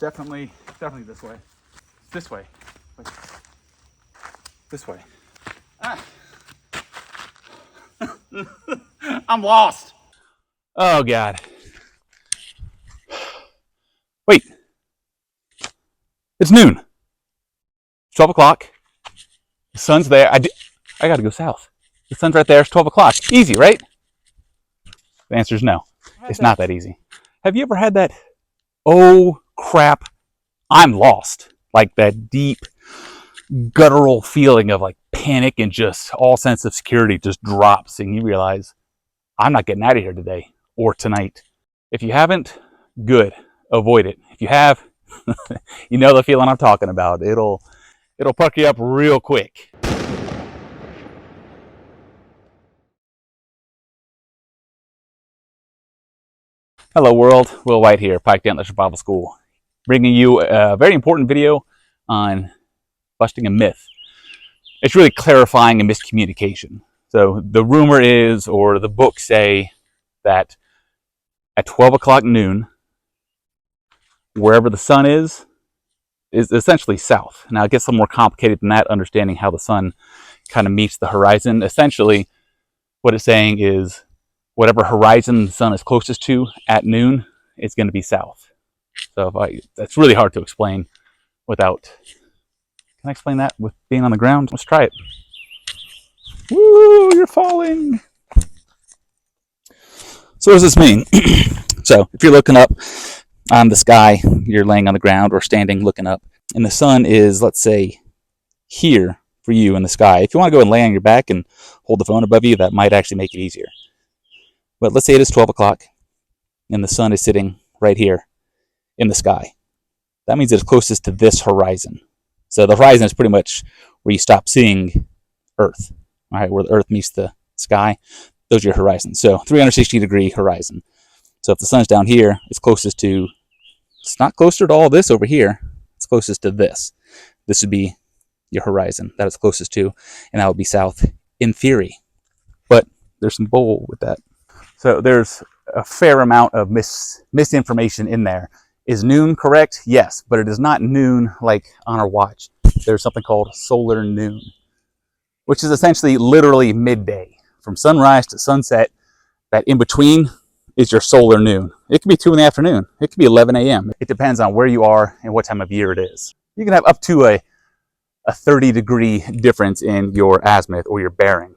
definitely this way. This way. Wait. This way. Ah. I'm lost. Oh God. Wait. It's noon. 12 o'clock. The sun's there. I gotta go south. The sun's right there. It's 12 o'clock. Easy, right? The answer is no. It's not that easy. Have you ever had that, oh crap, I'm lost? Like that deep, guttural feeling of like panic and just all sense of security just drops and you realize, I'm not getting out of here today or tonight. If you haven't, good. Avoid it. If you have, you know the feeling I'm talking about. It'll puck you up real quick. Hello world, Will White here, Pike Antler Survival School, bringing you a very important video on busting a myth. It's really clarifying a miscommunication. So the rumor is, or the books say, that at 12 o'clock noon, wherever the sun is essentially south. Now it gets a little more complicated than that, understanding how the sun kind of meets the horizon. Essentially, what it's saying is, whatever horizon the sun is closest to at noon, it's going to be south. So that's really hard to explain without... Can I explain that with being on the ground? Let's try it. Woo, you're falling. So what does this mean? So if you're looking up on the sky, you're laying on the ground or standing looking up, and the sun is, let's say, here for you in the sky. If you want to go and lay on your back and hold the phone above you, that might actually make it easier. But let's say it is 12 o'clock and the sun is sitting right here in the sky. That means it's closest to this horizon. So the horizon is pretty much where you stop seeing Earth, all right, where the Earth meets the sky. Those are your horizons. So 360-degree horizon. So if the sun's down here, it's closest to, it's not closer to all this over here. It's closest to this. This would be your horizon that it's closest to, and that would be south in theory. But there's some bull with that. So there's a fair amount of misinformation in there. Is noon correct? Yes, but it is not noon like on our watch. There's something called solar noon, which is essentially literally midday. From sunrise to sunset, that in between is your solar noon. It could be 2 in the afternoon. It could be 11 a.m. It depends on where you are and what time of year it is. You can have up to a 30-degree difference in your azimuth or your bearing.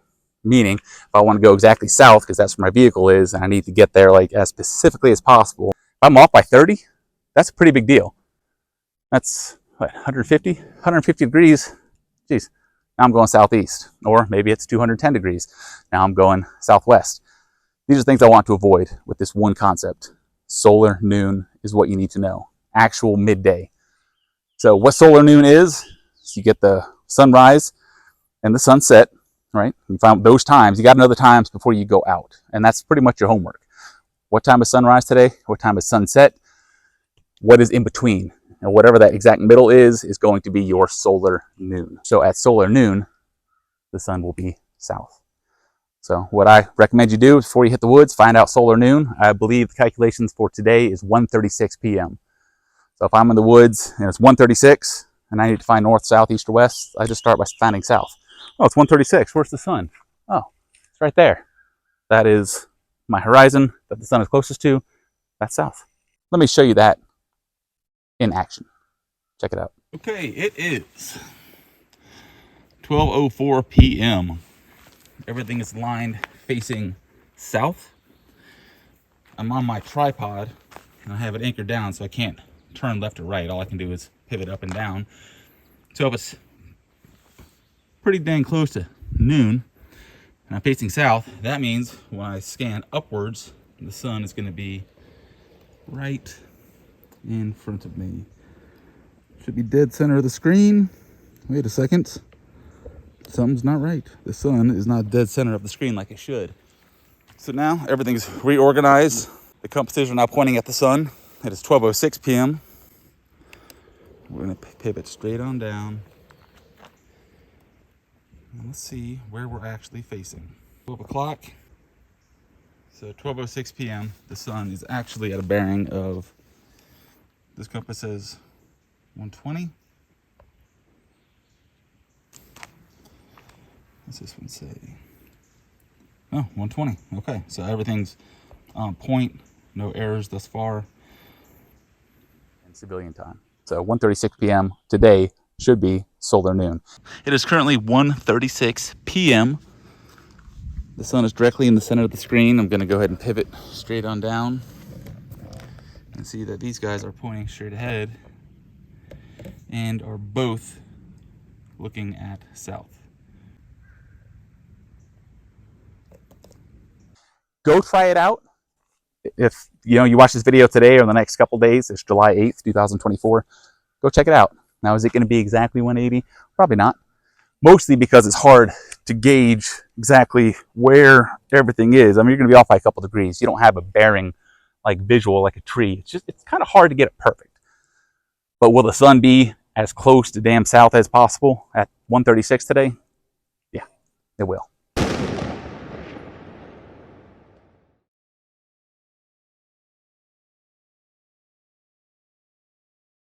Meaning, if I want to go exactly south, because that's where my vehicle is, and I need to get there like as specifically as possible, if I'm off by 30, that's a pretty big deal. That's, what, 150 degrees? Geez, now I'm going southeast. Or maybe it's 210 degrees. Now I'm going southwest. These are things I want to avoid with this one concept. Solar noon is what you need to know. Actual midday. So what solar noon is you get the sunrise and the sunset. Right? You find those times. You got to know the times before you go out. And that's pretty much your homework. What time is sunrise today? What time is sunset? What is in between? And whatever that exact middle is going to be your solar noon. So at solar noon, the sun will be south. So what I recommend you do before you hit the woods, find out solar noon. I believe the calculations for today is 1:36 p.m. So if I'm in the woods and it's 1:36 and I need to find north, south, east, or west, I just start by finding south. Oh, it's 1:36. Where's the sun? Oh, it's right there. That is my horizon that the sun is closest to. That's south. Let me show you that in action. Check it out. Okay, it is 12:04 p.m. Everything is lined facing south. I'm on my tripod and I have it anchored down so I can't turn left or right. All I can do is pivot up and down. So if it's pretty dang close to noon and I'm facing south, that means when I scan upwards, the sun is going to be right in front of me. Should be dead center of the screen. Wait a second. Something's not right. The sun is not dead center of the screen like it should. So now everything's reorganized. The compasses are now pointing at the sun. It is 12:06 p.m. We're going to pivot straight on down. And let's see where we're actually facing. 12 o'clock. So 12:06 p.m. The sun is actually at a bearing of This compass says 120. What's this one say? Oh, 120. Okay, so everything's on point. No errors thus far. In civilian time. So 1:36 p.m. today should be solar noon. It is currently 1:36 p.m. The sun is directly in the center of the screen. I'm going to go ahead and pivot straight on down and see that these guys are pointing straight ahead and are both looking at south. Go try it out. If you watch this video today or the next couple days, it's July 8th, 2024. Go check it out. Now, is it going to be exactly 180? Probably not. Mostly because it's hard to gauge exactly where everything is. I mean, you're going to be off by a couple degrees. You don't have a bearing like visual like a tree. It's kind of hard to get it perfect. But will the sun be as close to damn south as possible at 1:36 today? Yeah, it will.